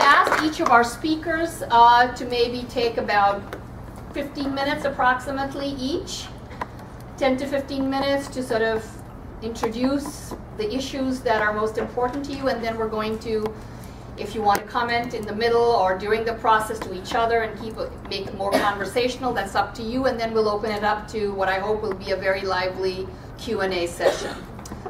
asked each of our speakers to maybe take about 15 minutes approximately each, 10 to 15 minutes to sort of introduce the issues that are most important to you, and then we're going to, if you want to comment in the middle or during the process to each other and make it more conversational, that's up to you, and then we'll open it up to what I hope will be a very lively Q&A session.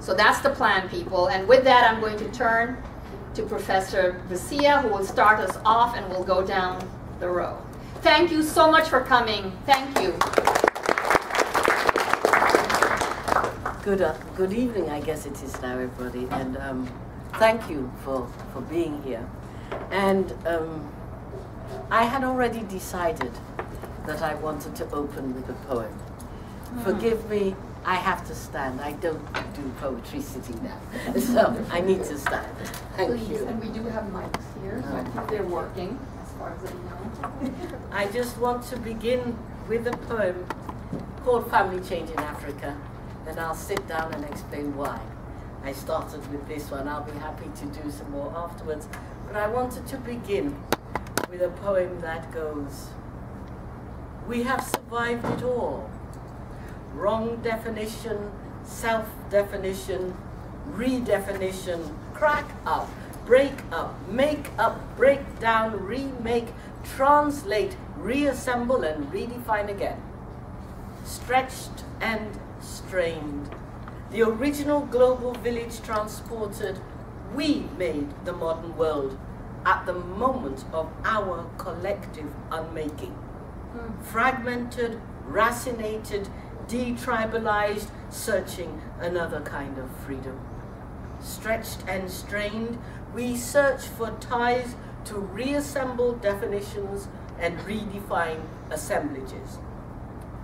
So that's the plan, people, and with that I'm going to turn to Professor Busia, who will start us off and we'll go down the row. Thank you so much for coming. Thank you. Good evening, I guess it is now, everybody, and thank you for being here. And I had already decided that I wanted to open with a poem. Forgive me, I have to stand. I don't do poetry sitting down, so I need to stand. Thank you. And we do have mics here, so I think they're working, as far as I know. I just want to begin with a poem called Family Change in Africa, and I'll sit down and explain why. I started with this one. I'll be happy to do some more afterwards, but I wanted to begin with a poem that goes, "We have survived it all. Wrong definition, self-definition, redefinition, crack up, break up, make up, break down, remake, translate, reassemble, and redefine again. Stretched and strained. The original global village transported, we made the modern world at the moment of our collective unmaking. Fragmented, racinated, detribalized, searching another kind of freedom. Stretched and strained, we search for ties to reassemble definitions and redefine assemblages.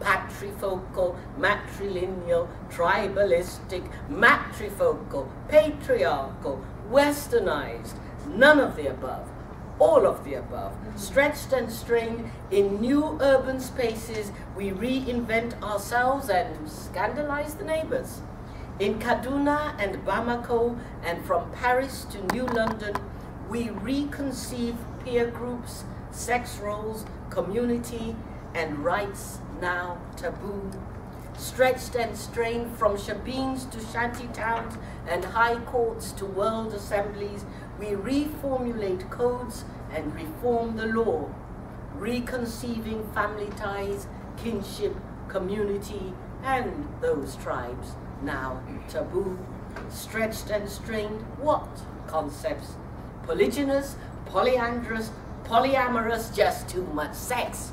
Patrifocal, matrilineal, tribalistic, matrifocal, patriarchal, westernized, none of the above, all of the above. Stretched and strained, in new urban spaces, we reinvent ourselves and scandalize the neighbors. In Kaduna and Bamako, and from Paris to New London, we reconceive peer groups, sex roles, community, and rights now taboo. Stretched and strained, from shebeens to shanty towns and high courts to world assemblies, we reformulate codes and reform the law, reconceiving family ties, kinship, community, and those tribes now taboo. Stretched and strained, what concepts? Polygynous, polyandrous, polyamorous, just too much sex.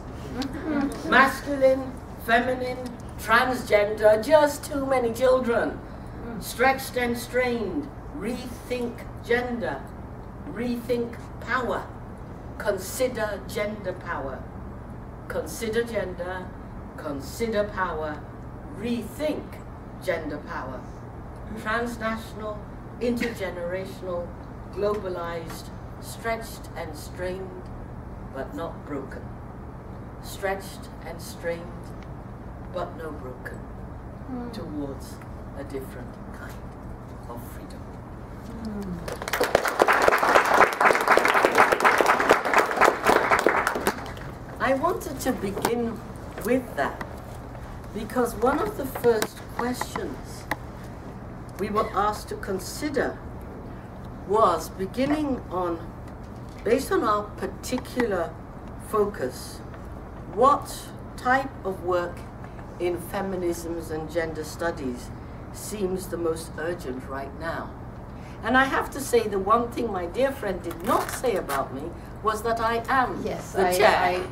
Masculine, feminine, transgender, just too many children. Stretched and strained, rethink gender, rethink power, consider gender power, consider gender, consider power, rethink gender power. Transnational, intergenerational, globalized, stretched and strained, but not broken. Stretched and strained, but no broken, towards a different kind of freedom. I wanted to begin with that because one of the first questions we were asked to consider was based on our particular focus, what type of work in feminisms and gender studies seems the most urgent right now. And I have to say, the one thing my dear friend did not say about me was that I am the chair.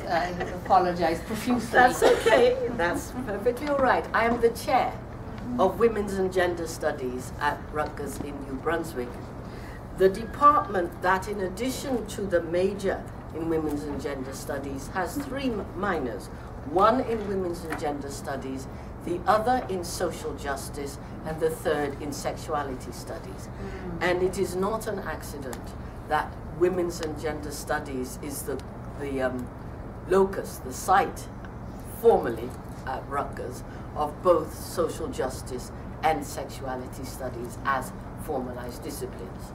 I apologize profusely. That's okay. That's perfectly all right. I am the chair of Women's and Gender Studies at Rutgers in New Brunswick. The department that, in addition to the major in Women's and Gender Studies, has 3 minors. One in Women's and Gender Studies, the other in Social Justice, and the third in Sexuality Studies. And it is not an accident that Women's and Gender Studies is the locus, the site, formally at Rutgers, of both Social Justice and Sexuality Studies as formalized disciplines.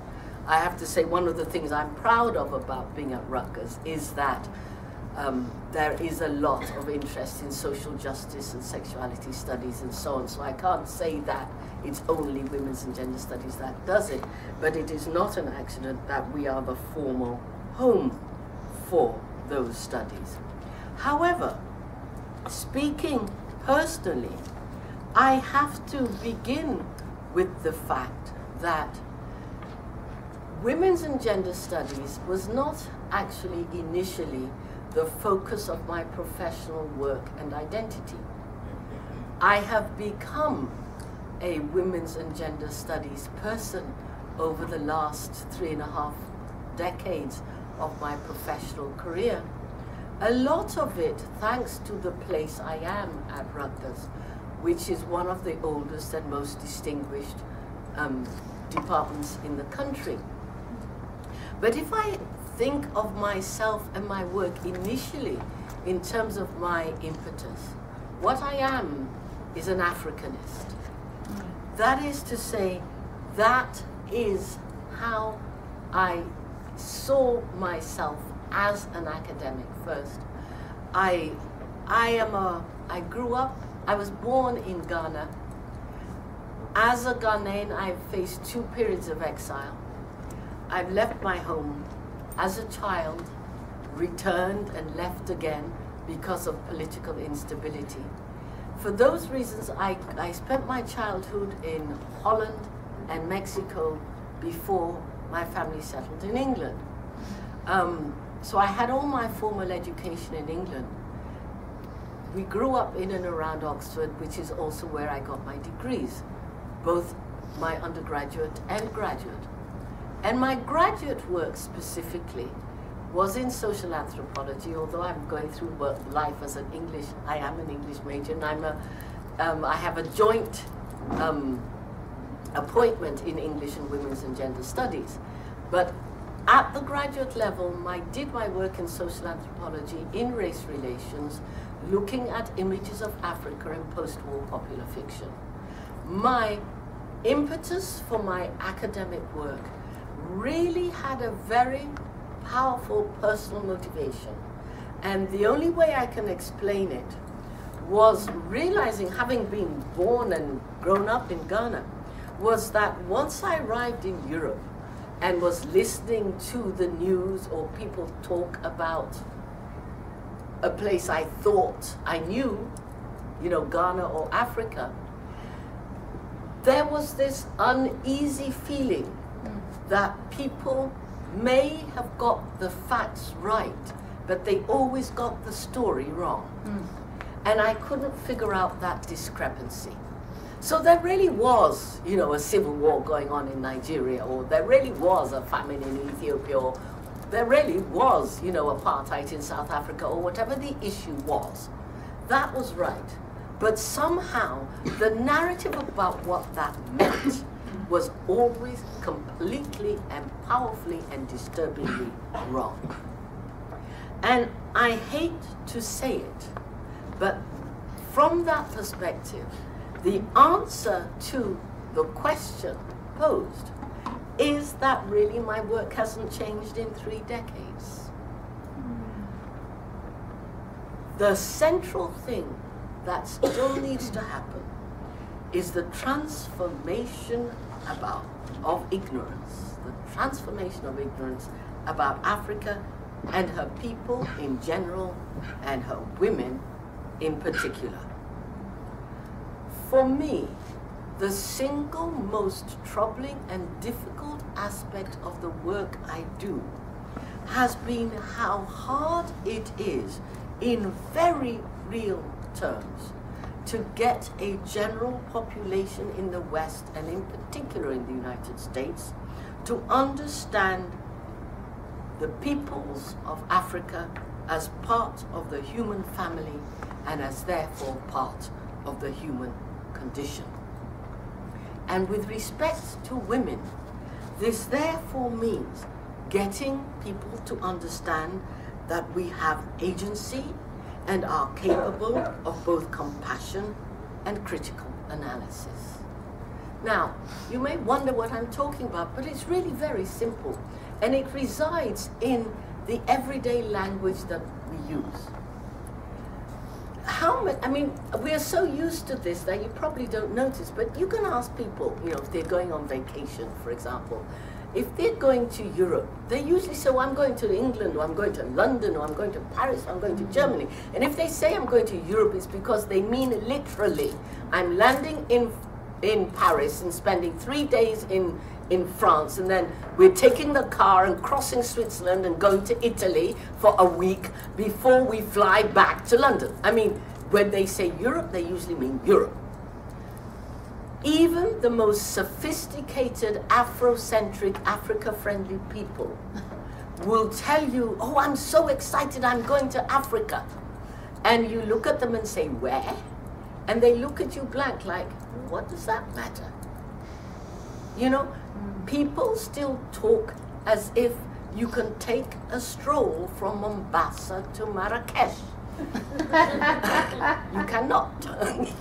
I have to say one of the things I'm proud of about being at Rutgers is that there is a lot of interest in social justice and sexuality studies and so on. So I can't say that it's only women's and gender studies that does it, but it is not an accident that we are the formal home for those studies. However, speaking personally, I have to begin with the fact that women's and gender studies was not actually initially the focus of my professional work and identity. I have become a women's and gender studies person over the last 3.5 decades of my professional career. A lot of it thanks to the place I am at Rutgers, which is one of the oldest and most distinguished departments in the country. But if I think of myself and my work initially in terms of my impetus, what I am is an Africanist. That is to say, that is how I saw myself as an academic first. I grew up, I was born in Ghana. As a Ghanaian, I've faced 2 periods of exile. I've left my home as a child, returned and left again because of political instability. For those reasons, I spent my childhood in Holland and Mexico before my family settled in England. So I had all my formal education in England. We grew up in and around Oxford, which is also where I got my degrees, both my undergraduate and graduate. And my graduate work specifically was in social anthropology, although I'm going through life as an English, I am an English major, and I have a joint appointment in English and women's and gender studies. But at the graduate level, I did my work in social anthropology, in race relations, looking at images of Africa in post-war popular fiction. My impetus for my academic work really had a very powerful personal motivation. And the only way I can explain it was realizing, having been born and grown up in Ghana, was that once I arrived in Europe and was listening to the news or people talk about a place I thought I knew, you know, Ghana or Africa, there was this uneasy feeling that people may have got the facts right, but they always got the story wrong. And I couldn't figure out that discrepancy. So there really was, you know, a civil war going on in Nigeria, or there really was a famine in Ethiopia, or there really was, you know, apartheid in South Africa, or whatever the issue was. That was right. But somehow, the narrative about what that meant was always completely and powerfully and disturbingly wrong. And I hate to say it, but from that perspective, the answer to the question posed is that really my work hasn't changed in 3 decades. The central thing that still needs to happen is the transformation of ignorance, the transformation of ignorance about Africa and her people in general and her women in particular. For me, the single most troubling and difficult aspect of the work I do has been how hard it is, in very real terms, to get a general population in the West, and in particular in the United States, to understand the peoples of Africa as part of the human family and as therefore part of the human condition. And with respect to women, this therefore means getting people to understand that we have agency and are capable of both compassion and critical analysis. Now, you may wonder what I'm talking about, but it's really very simple. And it resides in the everyday language that we use. How much, I mean, we are so used to this that you probably don't notice, but you can ask people, you know, if they're going on vacation, for example. If they're going to Europe, they usually say, well, I'm going to England, or I'm going to London, or I'm going to Paris, or I'm going to Germany. And if they say I'm going to Europe, it's because they mean literally, I'm landing in Paris and spending 3 days in France, and then we're taking the car and crossing Switzerland and going to Italy for a week before we fly back to London. I mean, when they say Europe, they usually mean Europe. Even the most sophisticated, Afrocentric, Africa-friendly people will tell you, oh, I'm so excited, I'm going to Africa. And you look at them and say, where? And they look at you blank, like, what does that matter? You know, people still talk as if you can take a stroll from Mombasa to Marrakesh. You cannot,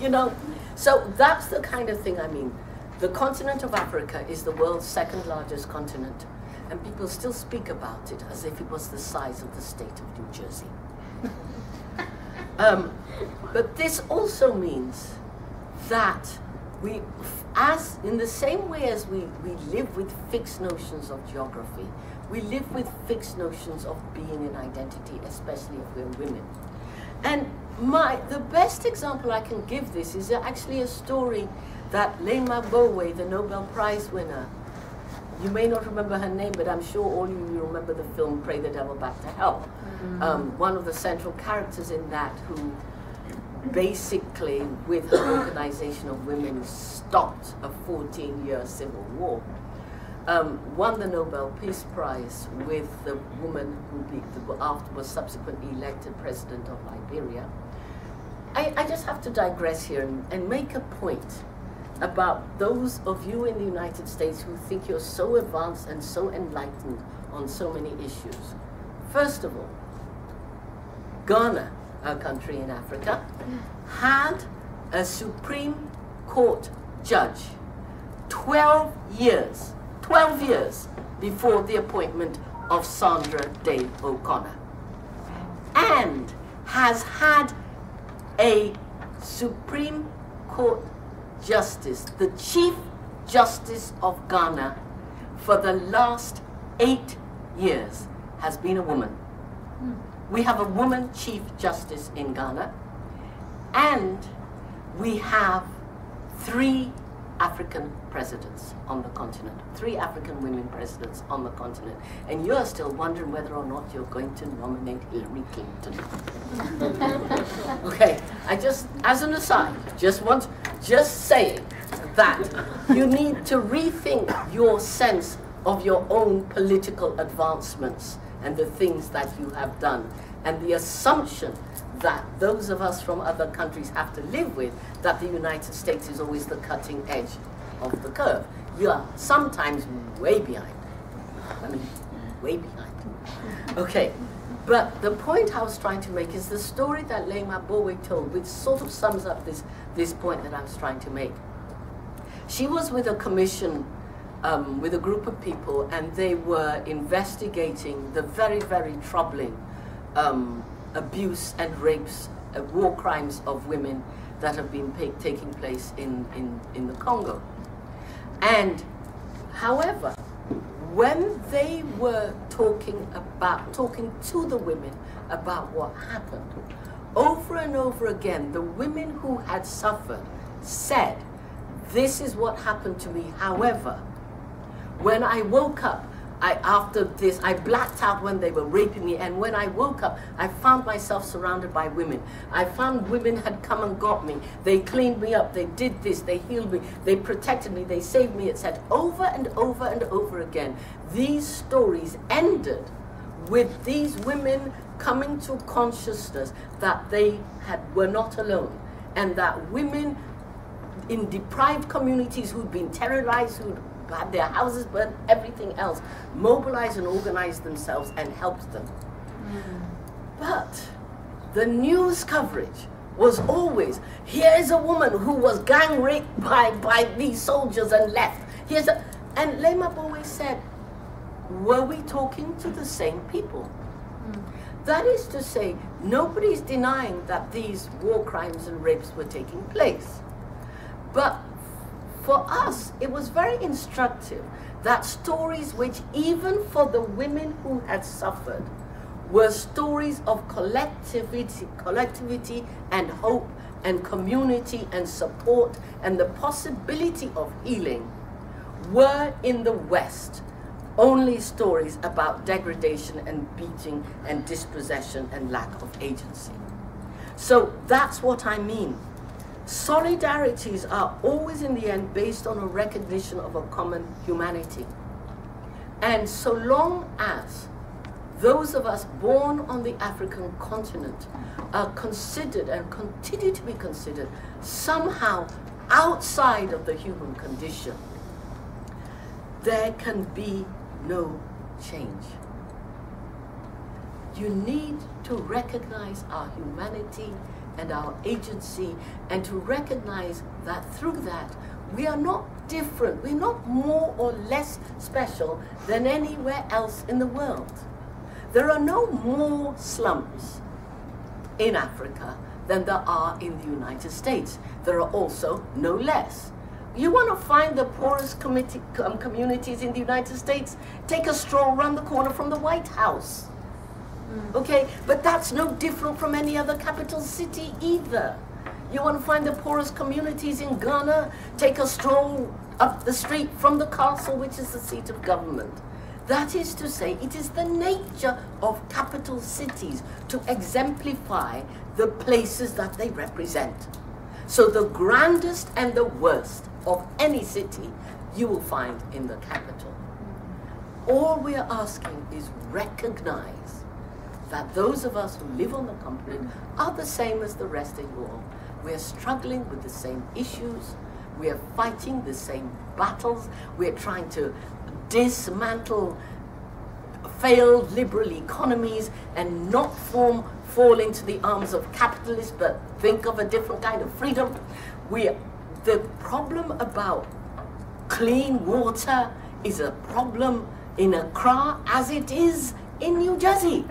you know. So that's the kind of thing I mean. The continent of Africa is the world's second largest continent, and people still speak about it as if it was the size of the state of New Jersey. But this also means that we, as in the same way as we live with fixed notions of geography, we live with fixed notions of being and identity, especially if we're women. And the best example I can give this is actually a story that Leymah Gbowee, the Nobel Prize winner, you may not remember her name, but I'm sure all of you remember the film Pray the Devil Back to Hell. Mm-hmm. One of the central characters in that, who basically, with her organization of women, stopped a 14-year civil war, won the Nobel Peace Prize with the woman who was subsequently elected president of Liberia. I just have to digress here and make a point about those of you in the United States who think you're so advanced and so enlightened on so many issues. First of all, Ghana, our country in Africa, had a Supreme Court judge 12 years before the appointment of Sandra Day O'Connor, and has had a Supreme Court Justice, the Chief Justice of Ghana, for the last 8 years has been a woman. We have a woman Chief Justice in Ghana, and we have 3 African presidents on the continent, 3 African women presidents on the continent, and you're still wondering whether or not you're going to nominate Hillary Clinton. Okay, I just, as an aside, just saying that you need to rethink your sense of your own political advancements and the things that you have done, and the assumption that those of us from other countries have to live with, that the United States is always the cutting edge of the curve. You are sometimes way behind. I mean, way behind. Okay, but the point I was trying to make is the story that Leymah Gbowee told, which sort of sums up this point that I was trying to make. She was with a commission, with a group of people, and they were investigating the very, very troubling abuse and rapes, war crimes of women that have been taking place in the Congo. And however, when they were talking to the women about what happened, over and over again, the women who had suffered said, this is what happened to me. However, when I woke up, after this, I blacked out when they were raping me, and when I woke up, I found myself surrounded by women. I found women had come and got me. They cleaned me up, they did this, they healed me, they protected me, they saved me, etc. Over and over and over again. These stories ended with these women coming to consciousness that they were not alone, and that women in deprived communities who'd been terrorized, who'd had their houses burned, everything else, mobilized and organized themselves and helped them. But the news coverage was always, here is a woman who was gang raped by these soldiers and left. And Lemab always said, were we talking to the same people? That is to say, nobody's denying that these war crimes and rapes were taking place. But for us, it was very instructive that stories which, even for the women who had suffered, were stories of collectivity and hope and community and support and the possibility of healing, were in the West only stories about degradation and beating and dispossession and lack of agency. So that's what I mean. Solidarities are always in the end based on a recognition of a common humanity. And so long as those of us born on the African continent are considered and continue to be considered somehow outside of the human condition, there can be no change. You need to recognize our humanity and our agency, and to recognize that through that we are not different, we're not more or less special than anywhere else in the world. There are no more slums in Africa than there are in the United States. There are also no less. You want to find the poorest communities in the United States? Take a stroll around the corner from the White House. Okay, but that's no different from any other capital city either. You want to find the poorest communities in Ghana? Take a stroll up the street from the castle, which is the seat of government. That is to say, it is the nature of capital cities to exemplify the places that they represent. So the grandest and the worst of any city you will find in the capital. All we are asking is recognize that those of us who live on the continent are the same as the rest of you all. We are struggling with the same issues. We are fighting the same battles. We are trying to dismantle failed liberal economies and not fall into the arms of capitalists, but think of a different kind of freedom. The problem about clean water is a problem in Accra as it is in New Jersey.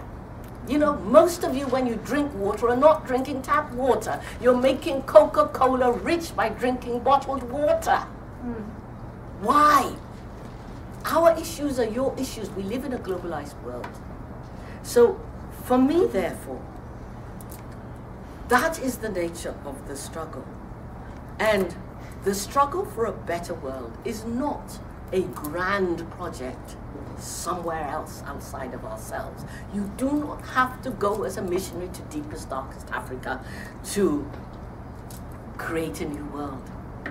You know, most of you, when you drink water, are not drinking tap water. You're making Coca-Cola rich by drinking bottled water. Why? Our issues are your issues. We live in a globalized world. So, for me, therefore, that is the nature of the struggle. And the struggle for a better world is not a grand project somewhere else outside of ourselves. You do not have to go as a missionary to deepest, darkest Africa to create a new world.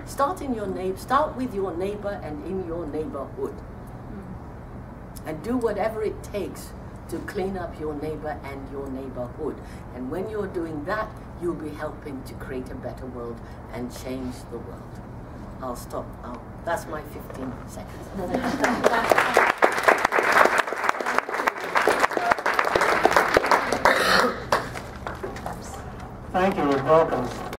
Start with your neighbor and in your neighborhood. And do whatever it takes to clean up your neighbor and your neighborhood. And when you're doing that, you'll be helping to create a better world and change the world. I'll stop. That's my 15 seconds. Thank you and welcome.